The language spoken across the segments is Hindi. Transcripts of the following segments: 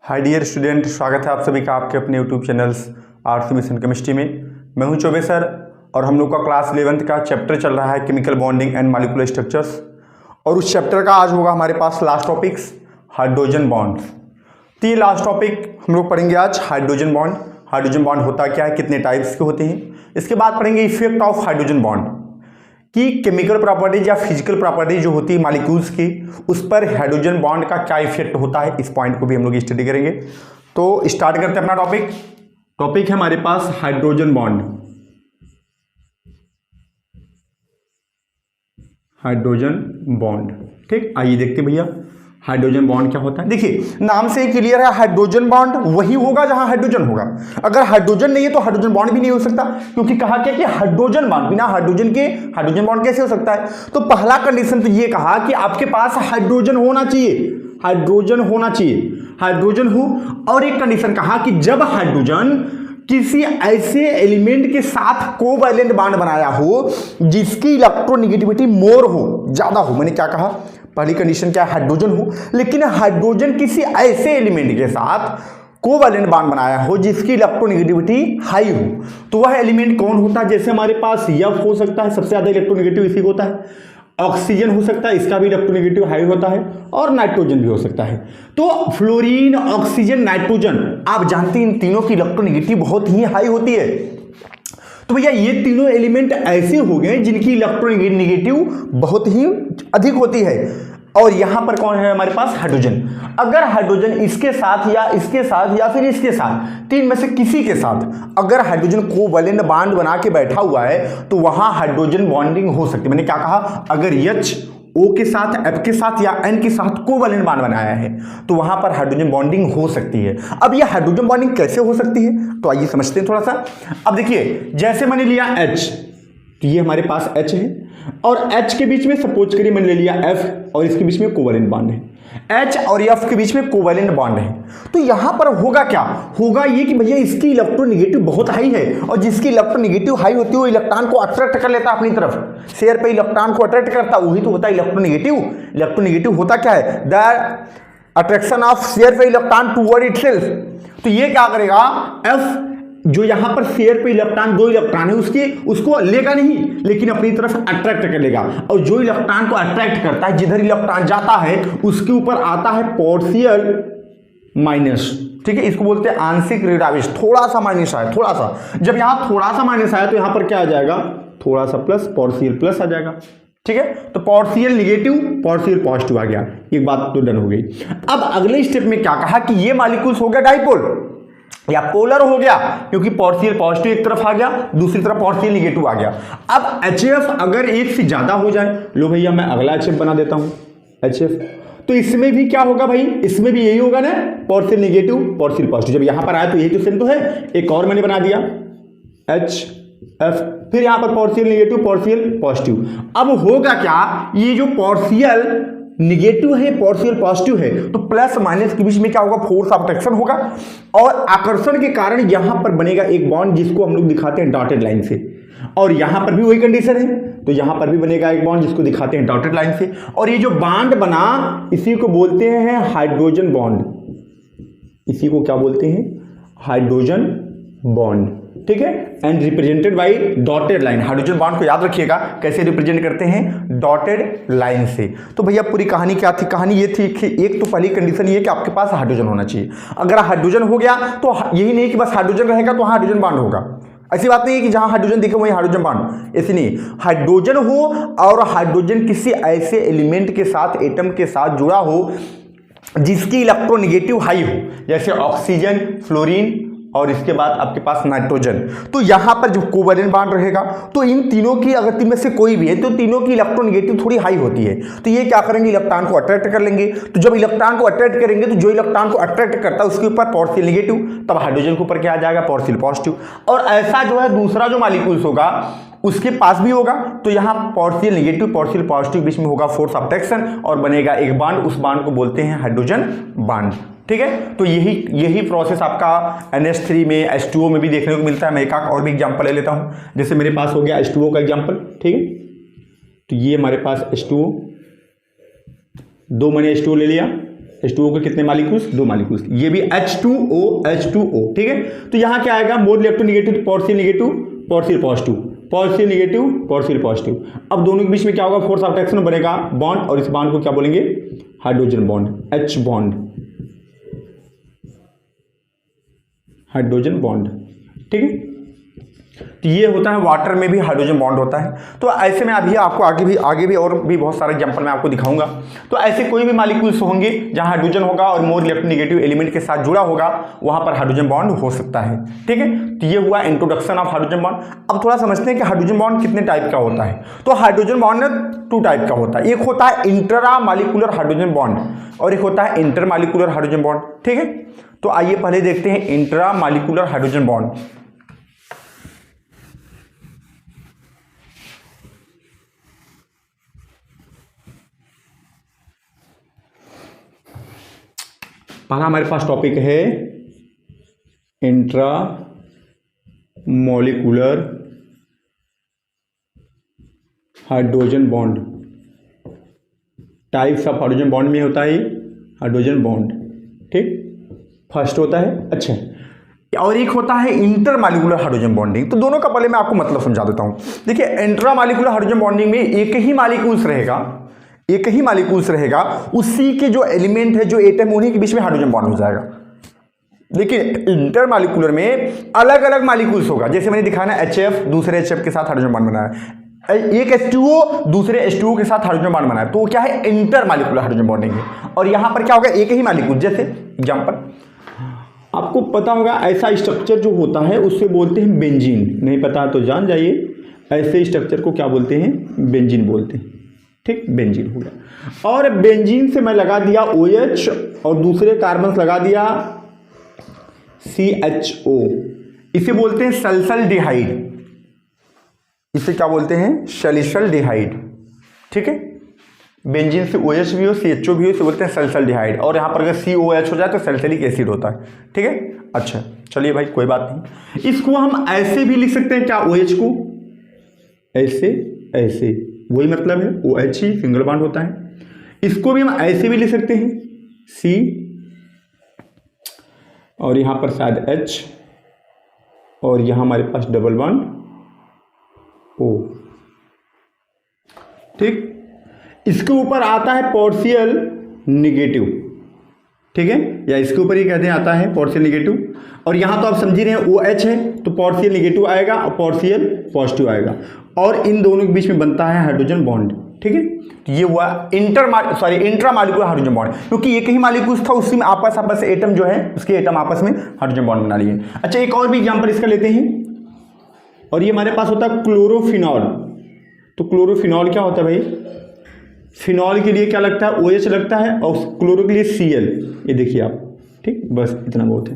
हाय डियर स्टूडेंट, स्वागत है आप सभी का आपके अपने YouTube channels arts mission chemistry में। मैं हूं चौबे सर और हम लोग का क्लास 11th का चैप्टर चल रहा है chemical bonding and molecular structures. और उस चैप्टर का आज होगा हमारे पास लास्ट टॉपिक्स हाइड्रोजन बॉन्ड्स। तो ये लास्ट टॉपिक हम लोग पढ़ेंगे आज हाइड्रोजन बॉन्ड। हाइड्रोजन बॉन्ड होता क्या है, कितने टाइप्स के होते हैं। इसके बाद पढ़ेंगे इफेक्ट ऑफ हाइड्रोजन बॉन्ड कि केमिकल प्रॉपर्टीज या फिजिकल प्रॉपर्टीज जो होती है मॉलिक्यूल्स की, उस पर हाइड्रोजन बॉन्ड का क्या इफेक्ट होता है, इस पॉइंट को भी हम लोग स्टडी करेंगे। तो स्टार्ट करते हैं अपना टॉपिक है हमारे पास हाइड्रोजन बॉन्ड। हाइड्रोजन बॉन्ड, ठीक, आइए देखते भैया हाइड्रोजन बॉन्ड क्या होता है। देखिए नाम से ही क्लियर है, हाइड्रोजन बॉन्ड वही होगा जहां हाइड्रोजन होगा। अगर हाइड्रोजन नहीं है तो हाइड्रोजन बॉन्ड भी नहीं हो सकता, क्योंकि कहा क्या कि हाइड्रोजन बॉन्ड, बिना हाइड्रोजन के हाइड्रोजन बॉन्ड कैसे हो सकता है। तो पहला कंडीशन तो ये कहा कि आपके पास हाइड्रोजन होना चाहिए, हाइड्रोजन होना चाहिए, हाइड्रोजन हो। और एक कंडीशन कहा कि जब हाइड्रोजन किसी ऐसे एलिमेंट के साथ कोवैलेंट बॉन्ड बनाया हो जिसकी इलेक्ट्रोनेगेटिविटी मोर हो, ज्यादा हो। मैंने क्या कहा, पहली कंडीशन क्या है, हाइड्रोजन हो, लेकिन हाइड्रोजन किसी ऐसे एलिमेंट के साथ कोवैलेंट बॉन्ड बनाया हो जिसकी इलेक्ट्रोनेगेटिविटी हाई हो। तो वह एलिमेंट कौन होता है, जैसे हमारे पास F हो सकता है, सबसे ज्यादा इलेक्ट्रोनेगेटिव इसी को होता है। ऑक्सीजन हो सकता है, इसका भी इलेक्ट्रोनेगेटिव हाई होता है। और नाइट्रोजन भी हो सकता है। तो फ्लोरीन, ऑक्सीजन, नाइट्रोजन, आप जानते हैं इन तीनों की इलेक्ट्रोनेगेटिव बहुत ही हाई होती है। तो भैया ये तीनों एलिमेंट ऐसे हो गए जिनकी इलेक्ट्रोनेगेटिव बहुत ही अधिक होती है। और यहां पर कौन है हमारे पास, हाइड्रोजन। अगर हाइड्रोजन इसके साथ या इसके साथ या फिर इसके साथ, तीन में से किसी के साथ अगर हाइड्रोजन कोवैलेंट बॉन्ड बना के बैठा हुआ है तो वहां हाइड्रोजन बॉन्डिंग हो सकती है। मैंने क्या कहा, अगर H O के साथ, F के साथ या N के साथ कोवैलेंट बॉन्ड बनाया है तो वहां पर हाइड्रोजन बॉन्डिंग हो सकती है। अब यह हाइड्रोजन बॉन्डिंग कैसे हो सकती है, तो आइए समझते हैं थोड़ा सा। अब देखिए जैसे मैंने लिया H, तो ये हमारे पास H है और H के बीच में सपोज करिए मैंने ले लिया F और इसके बीच में कोवैलेंट बॉन्ड है। H और F के बीच में कोवैलेंट बॉन्ड है। तो यहां पर होगा क्या, होगा ये कि भैया इसकी इलेक्ट्रोनेगेटिव बहुत हाई है और जिसकी इलेक्ट्रोनेगेटिव हाई होती है वो इलेक्ट्रॉन को अट्रैक्ट कर लेता है अपनी तरफ। शेयर पे इलेक्ट्रॉन को अट्रैक्ट करता है, वही तो होता है इलेक्ट्रोनेगेटिव। इलेक्ट्रोनेगेटिव होता क्या है, द अट्रैक्शन ऑफ शेयर पे इलेक्ट्रॉन टुवर्ड इटसेल्फ। तो ये क्या करेगा, F जो यहां पर शेयर पे इलेक्ट्रॉन, दो इलेक्ट्रॉन है उसको लेगा नहीं लेकिन अपनी तरफ अट्रैक्ट कर लेगा। और जो इलेक्ट्रॉन को अट्रैक्ट करता है, जिधर इलेक्ट्रॉन जाता है उसके ऊपर आता है पार्शियल माइनस, ठीक है, इसको बोलते हैं आंशिक ऋण आवेश। थोड़ा सा माइनस आया, थोड़ा सा, जब यहां थोड़ा सा माइनस आया तो यहां पर क्या आ जाएगा, थोड़ा सा प्लस, पार्शियल प्लस आ जाएगा, ठीक है। तो पार्शियल निगेटिव, पार्शियल पॉजिटिव आ गया, एक बात तो डन हो गई। अब अगले स्टेप में क्या कहा कि ये मॉलिक्यूल्स हो गया डाइपोल या पोलर हो गया, क्योंकि पार्शियल पॉजिटिव एक तरफ आ गया, दूसरी तरफ पार्शियल निगेटिव आ गया। अब HF अगर एक से ज्यादा हो जाए, लो भैया मैं अगला HF बना देता हूं HF, तो इसमें भी क्या होगा भाई, इसमें भी यही होगा ना, पार्शियल निगेटिव पार्शियल पॉजिटिव। जब यहां पर आया तो यही तो सेम तो है, एक और मैंने बना दिया HF, फिर यहां पर पार्शियल निगेटिव पार्शियल पॉजिटिव। अब होगा क्या, ये जो पार्शियल निगेटिव है पार्शियल पॉजिटिव है, तो प्लस माइनस के बीच में क्या होगा, फोर्स ऑफ अट्रैक्शन होगा और आकर्षण के कारण यहां पर बनेगा एक बॉन्ड जिसको हम लोग दिखाते हैं डॉटेड लाइन से। और यहां पर भी वही कंडीशन है, तो यहां पर भी बनेगा एक बॉन्ड जिसको दिखाते हैं डॉटेड लाइन से। और ये जो बॉन्ड बना इसी को बोलते हैं हाइड्रोजन बॉन्ड, इसी को क्या बोलते हैं, हाइड्रोजन बॉन्ड, ठीक है। And represented by dotted line. Hydrogen bond को याद रखिएगा कैसे रिप्रेजेंट करते हैं, डॉटेड लाइन से। तो भैया पूरी कहानी क्या थी, कहानी ये थी कि एक तो पहली कंडीशन ये कि आपके पास हाइड्रोजन होना चाहिए। अगर हाइड्रोजन हो गया तो यही नहीं कि बस हाइड्रोजन रहेगा तो हाइड्रोजन बॉन्ड होगा, ऐसी बात नहीं है कि जहां हाइड्रोजन दिखे वहीं हाइड्रोजन बॉन्ड, ऐसी नहीं। हाइड्रोजन हो और हाइड्रोजन किसी ऐसे एलिमेंट के साथ, एटम के साथ जुड़ा हो जिसकी इलेक्ट्रोनेगेटिव हाई हो, जैसे ऑक्सीजन, फ्लोरीन और इसके बाद आपके पास नाइट्रोजन। तो यहां पर जब कोवैलेंट बॉन्ड रहेगा तो इन तीनों की अगर तीन में से कोई भी है तो तीनों की इलेक्ट्रोनेगेटिव थोड़ी हाई होती है, तो ये क्या करेंगे, इलेक्ट्रॉन को अट्रैक्ट कर लेंगे। तो जब इलेक्ट्रॉन को अट्रैक्ट करेंगे तो जो इलेक्ट्रॉन को अट्रैक्ट करता है उसके ऊपर पार्शियल निगेटिव, तब हाइड्रोजन के ऊपर क्या आ जाएगा, पार्शियल पॉजिटिव। और ऐसा जो है दूसरा जो मॉलिक्यूल्स होगा उसके पास भी होगा, तो यहां पार्शियल निगेटिव पार्शियल पॉजिटिव बीच में होगा फोर्स ऑफ अट्रैक्शन और बनेगा एक बॉन्ड, उस बॉन्ड को बोलते हैं हाइड्रोजन बॉन्ड, ठीक है। तो यही प्रोसेस आपका NH3 में, H2O में भी देखने को मिलता है। मैं एक और भी एग्जांपल ले लेता हूं, जैसे मेरे पास हो गया H2O का एग्जांपल, ठीक है। तो ये हमारे पास H2O, दो मैंने H2O ले लिया, H2O के कितने मालिक्यूल्स, 2 मालिक्यूल्स, ये भी H2O H2O, ठीक है। तो यहाँ क्या आएगा, more electronegative partial negative partial positive, partial negative partial positive. अब दोनों के बीच में क्या होगा, फोर्स ऑफ अट्रैक्शन बनेगा बॉन्ड, और इस बॉन्ड को क्या बोलेंगे, hydrogen bond, H bond, hydrogen bond, ठीक है। तो ये होता है वाटर में भी हाइड्रोजन बॉन्ड होता है। तो ऐसे में अभी आपको आगे भी और भी बहुत सारे एग्जांपल मैं आपको दिखाऊंगा। तो ऐसे कोई भी मॉलिक्यूल्स होंगे जहां हाइड्रोजन होगा और मोर इलेक्ट्रोनेगेटिव एलिमेंट के साथ जुड़ा होगा, वहां पर हाइड्रोजन बॉन्ड हो सकता है, ठीक है। तो ये हुआ इंट्रोडक्शन ऑफ हाइड्रोजन बॉन्ड। अब थोड़ा समझते हैं कि हाइड्रोजन बॉन्ड कितने टाइप का होता है। तो हाइड्रोजन बॉन्ड 2 टाइप का होता है, एक होता है इंट्रा मॉलिक्यूलर हाइड्रोजन बॉन्ड और एक होता है इंटर मॉलिक्यूलर हाइड्रोजन बॉन्ड, ठीक है। तो आइए पहले देखते हैं इंट्रा मॉलिक्यूलर हाइड्रोजन बॉन्ड। पहला हमारे पास टॉपिक है intra molecular hydrogen bond. Types of hydrogen bond में होता है हाइड्रोजन बॉन्ड, ठीक, फर्स्ट होता है। अच्छा, और एक होता है इंटर मॉलिक्यूलर हाइड्रोजन बॉन्डिंग। तो दोनों का पहले मैं आपको मतलब समझा देता हूं। देखिए, इंट्रा मॉलिक्यूलर हाइड्रोजन बॉन्डिंग में एक ही मॉलिक्यूल्स रहेगा, उसी के जो एलिमेंट है, जो एटम, उन्हीं के बीच में हाइड्रोजन बॉन्ड हो जाएगा। देखिए, इंटर मॉलिक्यूलर में अलग अलग मॉलिक्यूल्स होगा, जैसे मैंने दिखाया ना, HF दूसरे HF के साथ हाइड्रोजन बॉन्ड बनाया, एक H2O दूसरे H2O के साथ हाइड्रोजन बॉन्ड बनाया, तो क्या है, इंटर मॉलिक्यूलर हाइड्रोजन बॉन्डिंग है। और यहां पर क्या होगा, एक ही मॉलिक्यूल, जैसे एग्जांपल आपको पता होगा, ऐसा स्ट्रक्चर जो होता है उससे बोलते हैं बेंजीन। नहीं पता तो जान जाइए, ऐसे स्ट्रक्चर को क्या बोलते हैं, बेंजीन बोलते हैं, ठीक, बेंजीन हो गया। और बेंजीन से मैं लगा दिया OH और दूसरे कार्बन लगा दिया CHO, इसे बोलते हैं सल्फाल्डिहाइड। इसे क्या बोलते हैं, सल्फाल्डिहाइड, ठीक है। बेंजीन से OH भी हो, CHO भी हो, इसे बोलते हैं सल्फाल्डिहाइड। और यहां पर अगर COH हो जाए तो सल्फ्यूरिक एसिड होता है, ठीक है। अच्छा, चलिए भाई, कोई बात नहीं। इसको हम ऐसे भी लिख सकते हैं, क्या, OH को ऐसे, वही मतलब है, OH ही सिंगल बॉन्ड होता है। इसको भी हम ऐसे भी लिख सकते हैं, C, और यहां पर शायद H, और यहां हमारे पास डबल बॉन्ड O, ठीक। इसके ऊपर आता है पार्शियल नेगेटिव, ठीक है, या इसके ऊपर ही कहते हैं आता है पार्शियल नेगेटिव। और यहां तो आप समझ रहे हैं OH है, तो पार्शियल नेगेटिव आएगा और पार्शियल पॉजिटिव आएगा, और इन दोनों के बीच में बनता है हाइड्रोजन बॉन्ड, ठीक है। तो ये हुआ इंट्रा मॉलिक्यूलर हाइड्रोजन बॉन्ड, क्योंकि एक ही मॉलिक्यूल था, उसी में आपस एटम जो है, उसके एटम आपस में हाइड्रोजन बॉन्ड बना लिए। अच्छा, एक और भी एग्जांपल इसका लेते हैं, और ये हमारे पास होता है क्लोरोफिनॉल। तो क्लोरोफिनॉल क्या होता है भाई, फिनॉल के लिए क्या लगता है, OH लगता है, और क्लोरो के लिए Cl, ये देखिए आप, ठीक, बस इतना बहुत है।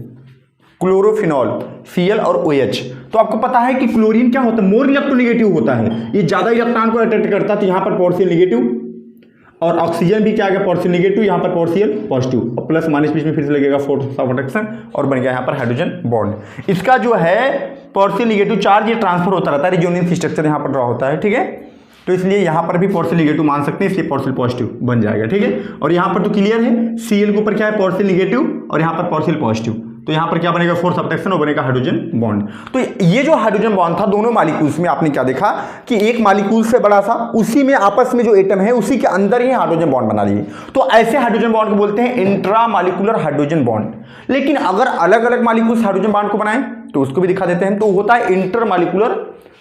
क्लोरोफिनॉल, Cl और OH। तो आपको पता है कि क्लोरीन क्या होता है, मोर इलेक्ट्रोनेगेटिव होता है, ये ज्यादा इलेक्ट्रॉन को अट्रैक्ट करता है, तो यहाँ पर पार्शियल नेगेटिव, और ऑक्सीजन भी क्या आ गया, पार्शियल नेगेटिव, यहाँ पर पार्शियल पॉजिटिव, और प्लस माइनस बीच में फिर से लगेगा फोर्स ऑफ अट्रैक्शन, और बन गया यहाँ पर हाइड्रोजन बॉन्ड। इसका जो है पार्शियल नेगेटिव चार्ज ये ट्रांसफर होता रहता है, रेजोनेंस स्ट्रक्चर यहाँ पर ड्रॉ होता है, ठीक है। तो इसलिए यहाँ पर भी पार्शियल नेगेटिव मान सकते हैं, इसलिए पार्शियल पॉजिटिव बन जाएगा, ठीक है। और यहाँ पर तो क्लियर है, Cl के ऊपर क्या है, पार्शियल नेगेटिव, और यहाँ पर पार्शियल पॉजिटिव, तो यहाँ पर क्या बनेगा, फोर्स ऑफ अट्रैक्शन, और बनेगा हाइड्रोजन बॉन्ड। तो ये जो हाइड्रोजन बॉन्ड था दोनों मॉलिक्यूल्स में, आपने क्या देखा कि एक मॉलिक्यूल से बड़ा सा, उसी में आपस में जो एटम है उसी के अंदर ही हाइड्रोजन बॉन्ड बना लिए। तो ऐसे हाइड्रोजन बॉन्ड को बोलते हैं इंट्रा मॉलिक्यूलर हाइड्रोजन बॉन्ड। लेकिन अगर अलग अलग मॉलिक्यूल्स हाइड्रोजन बॉन्ड को बनाएं तो उसको भी दिखा देते हैं, तो होता है इंटर मॉलिक्यूलर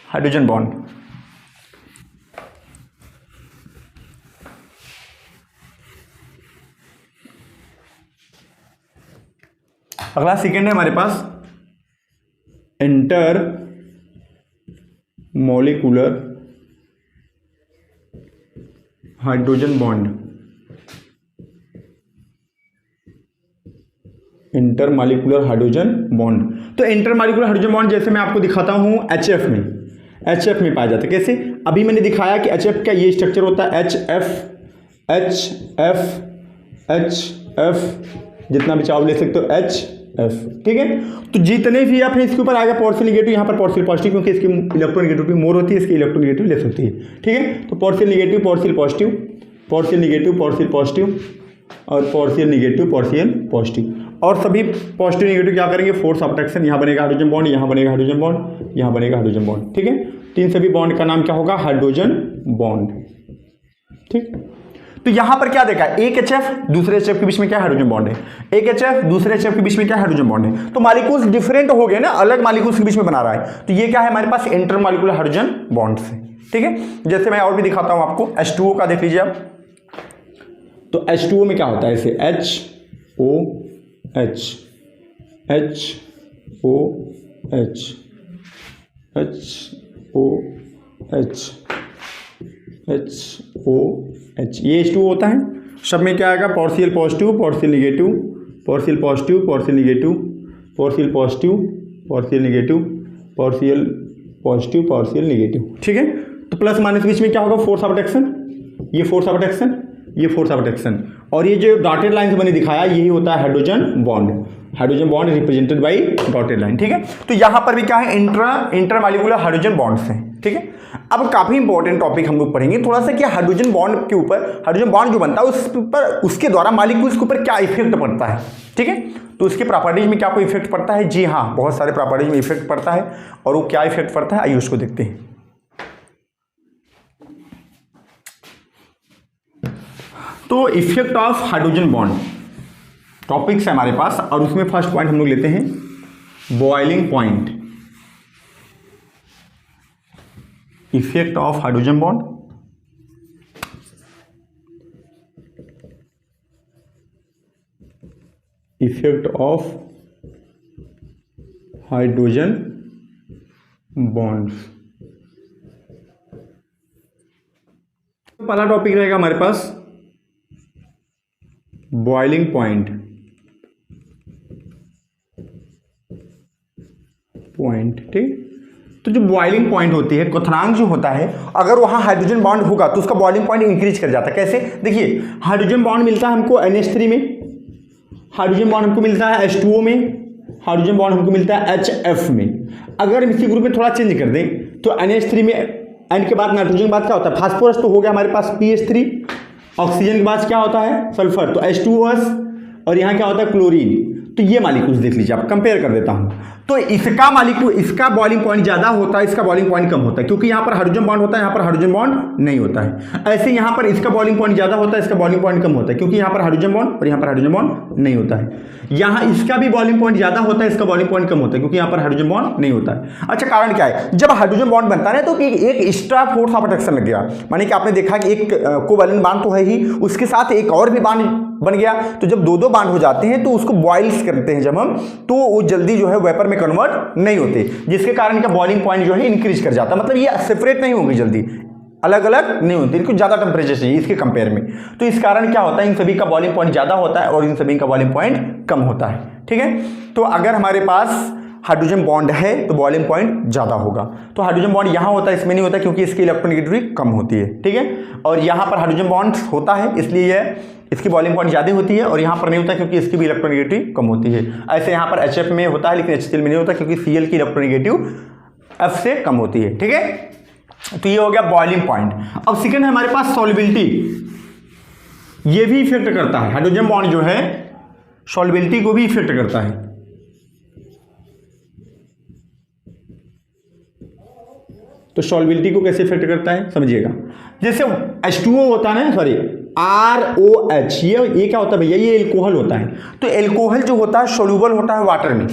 हाइड्रोजन बॉन्ड। अगला सेकेंड है हमारे पास intermolecular hydrogen bond. Intermolecular hydrogen bond, तो इंटर मॉलिक्यूलर हाइड्रोजन बॉन्ड जैसे मैं आपको दिखाता हूं HF में पाया जाता है। कैसे, अभी मैंने दिखाया कि HF का ये स्ट्रक्चर होता है, HF, जितना भी चाहो ले सकते हो, HF, ठीक है। तो जितने भी आप इसके ऊपर आएगा पार्शियल नेगेटिव, यहाँ पर पार्शियल पॉजिटिव, क्योंकि इसकी इलेक्ट्रोनेगेटिविटी मोर होती है, इसकी इलेक्ट्रोनेगेटिव लेस होती है, ठीक है। तो partial negative, partial positive, partial negative, partial positive, और पार्शियल निगेटिव पार्शियल पॉजिटिव। और सभी पॉजिटिव निगेटिव क्या करेंगे, फोर्स ऑफ अट्रैक्शन, यहाँ बनेगा हाइड्रोजन बॉन्ड, यहाँ बनेगा हाइड्रोजन बॉन्ड, यहाँ बनेगा हाइड्रोजन बॉन्ड। ठीक है, तो इन सभी बॉन्ड का नाम क्या होगा, हाइड्रोजन बॉन्ड। ठीक, तो यहां पर क्या देखा, एक HF दूसरे HF के बीच में क्या हाइड्रोजन बॉन्ड है, एक HF दूसरे HF के बीच में क्या हाइड्रोजन बॉन्ड है। तो मॉलिक्यूल्स डिफरेंट हो गए ना, अलग मॉलिक्यूल्स के बीच में बना रहा है। तो ये क्या है हमारे पास, इंटर मॉलिक्यूलर हाइड्रोजन बॉन्ड्स है। ठीक है, जैसे मैं और भी दिखाता हूं आपको, H2O का देख लीजिए आप। तो H2O में क्या होता है, ऐसे HOH HOH, ये H2O होता है। सब में क्या आएगा, partial positive partial negative, partial positive partial negative, partial positive partial negative, partial positive partial negative. ठीक है, तो प्लस माइनस बीच में क्या होगा, फोर्स ऑफ अट्रैक्शन, ये फोर्स ऑफ अट्रैक्शन, ये फोर्स ऑफ अट्रैक्शन, और ये जो डॉटेड लाइन से मैंने दिखाया यही होता है hydrogen bond. Hydrogen bond represented by dotted line. ठीक है, तो यहां पर भी क्या है, इंटरमॉलिक्यूलर हाइड्रोजन बॉन्ड्स हैं। ठीक है, अब काफी इंपॉर्टेंट टॉपिक हम लोग पढ़ेंगे थोड़ा सा, कि हाइड्रोजन बॉन्ड के ऊपर, हाइड्रोजन बॉन्ड जो बनता है उस पर, उसके द्वारा मॉलिक्यूल्स के ऊपर क्या इफेक्ट पड़ता है। ठीक है, तो उसके प्रॉपर्टीज में क्या कोई इफेक्ट पड़ता है, जी हाँ, बहुत सारे प्रॉपर्टीज में इफेक्ट पड़ता है। और वो क्या इफेक्ट पड़ता है, आइए उसको देखते हैं। तो effect of hydrogen bond topics है हमारे पास, और उसमें फर्स्ट पॉइंट हम लोग लेते हैं boiling point, effect of hydrogen bond, effect of hydrogen bonds. पहला टॉपिक रहेगा हमारे पास बॉइलिंग पॉइंट, ठीक। तो जो बॉइलिंग पॉइंट होती है, क्वथनांक जो होता है, अगर वहां हाइड्रोजन बॉन्ड होगा तो उसका बॉइलिंग पॉइंट इंक्रीज कर जाता है। कैसे, देखिए, हाइड्रोजन बॉन्ड मिलता है हमको NH3 में, हाइड्रोजन बॉन्ड हमको मिलता है H2O में, हाइड्रोजन बॉन्ड हमको मिलता है HF में। अगर इसी ग्रुप में थोड़ा चेंज कर दें तो NH3 में N के बाद नाइट्रोजन के बाद क्या होता है, फास्फोरस तो हो गया हमारे पास PH3, ऑक्सीजन के बाद क्या होता है, सल्फर, तो H2OS, और यहाँ क्या होता है, क्लोरीन। तो ये मॉलिक्यूल्स देख लीजिए आप, कंपेयर कर देता हूँ। तो इसका मॉलिक्यूल, इसका बॉइलिंग पॉइंट ज्यादा होता है, इसका बॉइलिंग पॉइंट कम होता है, क्योंकि यहाँ पर हाइड्रोजन बॉन्ड होता है, यहाँ पर हाइड्रोजन बॉन्ड नहीं होता है। ऐसे यहाँ पर इसका बॉइलिंग पॉइंट ज्यादा होता है, इसका बॉइलिंग पॉइंट कम होता है, क्योंकि यहाँ पर हाइड्रोजन बॉन्ड और यहाँ पर हाइड्रोजन बॉन्ड नहीं होता है। यहाँ इसका भी बॉइलिंग पॉइंट ज्यादा होता है, इसका बॉइलिंग पॉइंट कम होता है, क्योंकि यहाँ पर हाइड्रोजन बॉन्ड नहीं होता है। अच्छा, कारण क्या है, जब हाइड्रोजन बॉन्ड बनता है तो एक एक्स्ट्रा फोर्स ऑफ अट्रैक्शन लग गया, माने कि आपने देखा कि एक कोवैलेंट बॉन्ड तो है ही, उसके साथ एक और भी बॉन्ड बन गया। तो जब दो बॉन्ड हो जाते हैं तो उसको बॉइल्स करते हैं जब हम, तो वो जल्दी जो है वेपर में कन्वर्ट नहीं होते, जिसके कारण का बॉइलिंग पॉइंट जो है इंक्रीज कर जाता है। मतलब ये सेपरेट नहीं होंगे, जल्दी अलग अलग नहीं होती, इनको ज़्यादा टेम्परेचर चाहिए इसके कंपेयर में। तो इस कारण क्या होता है, इन सभी का बॉइलिंग पॉइंट ज़्यादा होता है और इन सभी का बॉइलिंग पॉइंट कम होता है। ठीक है, तो अगर हमारे पास हाइड्रोजन बॉन्ड है तो बॉइलिंग पॉइंट ज़्यादा होगा। तो हाइड्रोजन बॉन्ड यहाँ होता है, इसमें नहीं होता, क्योंकि इसकी इलेक्ट्रोनेगेटिविटी कम होती है। ठीक है, और यहाँ पर हाइड्रोजन बॉन्ड होता है, इसलिए इसकी बॉइलिंग पॉइंट ज़्यादा होती है, और यहाँ पर नहीं होता क्योंकि इसकी भी इलेक्ट्रोनेगेटिविटी कम होती है। ऐसे यहाँ पर HF में होता है, लेकिन HCl में नहीं होता, क्योंकि Cl की इलेक्ट्रोनेगेटिव F से कम होती है। ठीक है, तो ये हो गया बॉइलिंग पॉइंट। अब सेकंड है हमारे पास सॉल्युबिलिटी, ये भी इफेक्ट करता है, हाइड्रोजन बॉन्ड जो है सॉल्युबिलिटी को भी इफेक्ट करता है। तो सॉल्युबिलिटी को कैसे इफेक्ट करता है समझिएगा, जैसे H2O होता है ना, सॉरी ROH, ये क्या होता है भैया, ये एल्कोहल होता है। तो एल्कोहल जो होता है सोल्यूबल होता है वाटर में।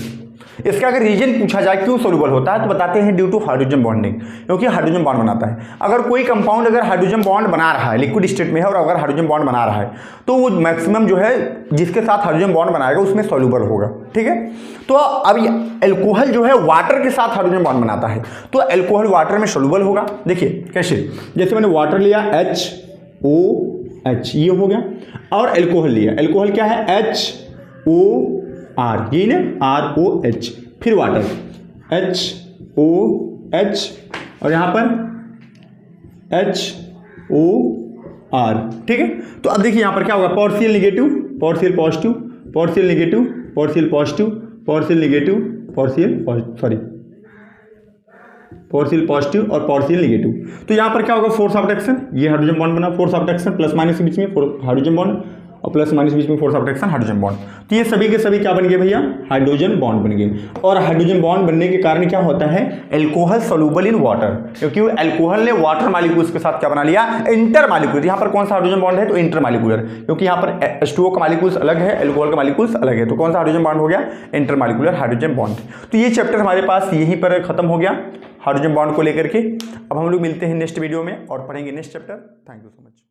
इसका अगर रीजन पूछा जाए क्यों सोल्यूबल होता है, तो बताते हैं ड्यू टू हाइड्रोजन बॉन्डिंग, क्योंकि हाइड्रोजन बॉन्ड बनाता है। अगर कोई कंपाउंड अगर हाइड्रोजन बॉन्ड बना रहा है, लिक्विड स्टेट में है, और अगर हाइड्रोजन बॉन्ड बना रहा है, तो वो मैक्सिमम जो है जिसके साथ हाइड्रोजन बॉन्ड बनाएगा उसमें सोल्यूबल होगा। ठीक है, तो अब एल्कोहल जो है वाटर के साथ हाइड्रोजन बॉन्ड बनाता है, तो एल्कोहल वाटर में सोल्यूबल होगा। देखिए कैसे, जैसे मैंने वाटर लिया HOH, ये हो गया, और एल्कोहल लिया, एल्कोहल क्या है HOR, ये ना ROH, फिर वाटर HOH, और यहाँ पर HOR। ठीक है, तो अब देखिए यहाँ पर क्या होगा, partial negative partial positive, partial negative partial positive, partial negative partial positive और पार्शियल निगेटिव। तो यहाँ पर क्या होगा, फोर्स ऑफ अट्रैक्शन, ये हाइड्रोजन बॉन्ड बना, force of attraction plus minus के बीच में हाइड्रोजन बॉन्ड, और प्लस माइनस बीच में force of attraction hydrogen bond. तो ये सभी के सभी क्या बन गए भैया, हाइड्रोजन बॉन्ड बन गए। और हाइड्रोजन बॉन्ड बनने के कारण क्या होता है, एल्कोहल सोल्यूबल इन वाटर, क्योंकि एल्कोहल ने वाटर मॉलिक्यूल्स के साथ क्या बना लिया, इंटर मॉलिक्यूल। यहाँ पर कौन सा हाइड्रोजन बॉन्ड है, तो इंटर मॉलिक्यूलर, क्योंकि यहाँ पर H2O का मॉलिक्यूल्स अलग है, एल्कोहल का मॉलिक्यूल्स अलग है, तो कौन सा हाइड्रोजन बॉन्ड हो गया, इंटर मॉलिक्यूलर हाइड्रोजन बॉन्ड। तो ये चैप्टर हमारे पास यहीं पर खत्म हो गया हाइड्रोजन बॉन्ड को लेकर के। अब हम लोग मिलते हैं नेक्स्ट वीडियो में और पढ़ेंगे next chapter. Thank you so much.